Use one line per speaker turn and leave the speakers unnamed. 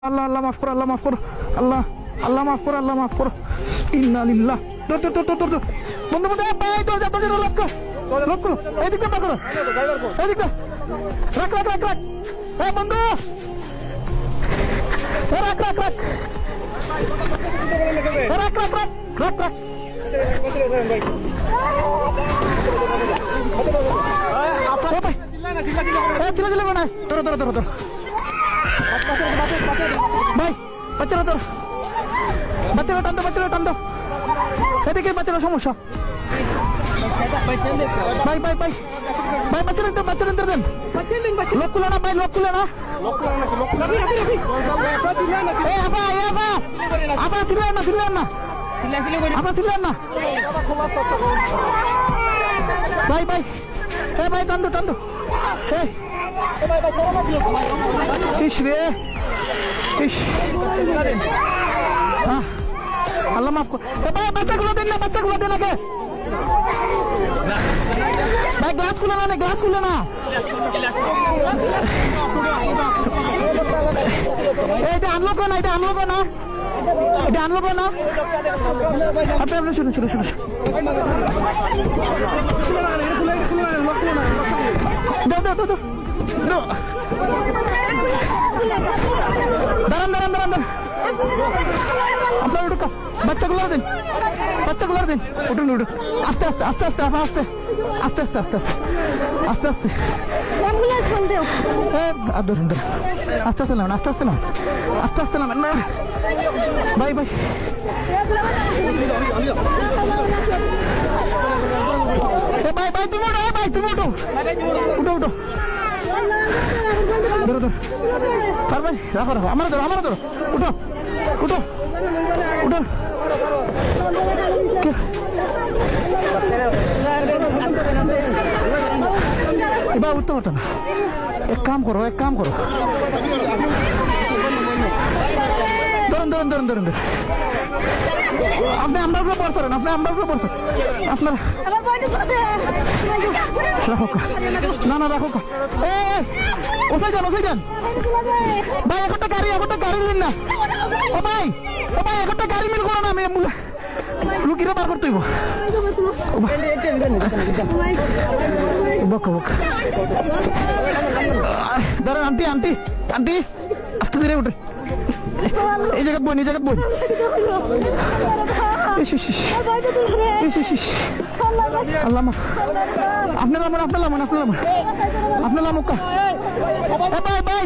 আল্লাহ আল্লাহ মাফ করো, আল্লাহ মাফ করো, আল্লাহ আল্লাহ মাফ করো, আল্লাহ মাফ করো। ইন্না লিল্লাহ। তোর বন্ধু বন্ধু ভাই তোর যা তোর লক্ষ্য লক্ষ্য এদিকটা পাকড়ো, এদিকটা রাখ রাখ রাখ রাখ। এই বন্ধু রাখ রাখ রাখ রাখ রাখ রাখ রাখ রাখ। ছিল ছিল না তোর তোর তোর তোর ভাই বাচ্চারা তোর বাচ্চারা টান দো, বাচ্চারা টান দো, এদিকে বাচ্চারা সমস্যা। ভাই ভাই ভাই ভাই বাচ্চারা তো বাচ্চারা দেন, লোক খুলে না ভাই, লোক খুলে না। আবার ছিলেন না, ছিলেন না, আবার ছিলেন না ভাই ভাই। এ ভাই টান দো, টান দো। ইস রে ইস, আল্লাহ মাফ কর ভাই। বাচ্চাগুলো দেন না, বাচ্চাগুলো দেন আগে ভাই। গ্লাস খুলে না, গ্লাস খুলে না। এটা আনলো না, এটা আনলো না, এটা আনলো না। আপনি আপনি শুনুন শুনুন শুনুন, দাও দাও দাও দাও। দাঁড়ান দাঁড়ান দাঁড়ান দাঁড়ান, আপনার উঠুকা বাচ্চাগুলো দিন, বাচ্চাগুলো দিন। উঠুন উঠুন, আস্তে আস্তে আস্তে আস্তে আস্তে আস্তে আস্তে আস্তে আস্তে আস্তে ধরুন ধরুন, আস্তে আস্তে নামেন, আস্তে আস্তে নামেন, আস্তে আস্তে নামেন না ভাই ভাই। ভাই ভাই তুমি উঠো, ভাই তুমি উঠো, উঠো উঠো, ধরো ধরো, আর ভাই রাখো রাখো, আমার ধরো, আমার ধরো, উঠো উঠো উঠো। এবার উঠতে পারতো না। এক কাম করো, এক কাম করো, ধরুন ধরুন ধরুন ধরুন। আপনি আমরা উপরে পড়ছেন, আপনি আমরা উপরে পড়ছেন, আপনার রাখো না না রাখো। ওসাই যান, ওসাই যান ভাই। একটা গাড়ি দিন না। ও ভাই, ও ভাই একটা গাড়ি মিল করো না, আমি লুকিয়ে বার করতে হইব। ধরেন আন্টি, আন্টি আন্টি আস্তে ধীরে উঠে, এই জায়গায় বোন, এই জায়গায় বোন। আল্লাহ আপনার লামন, আপনার লামন, আপনার লামন, আপনার লামুকা। ভাই ভাই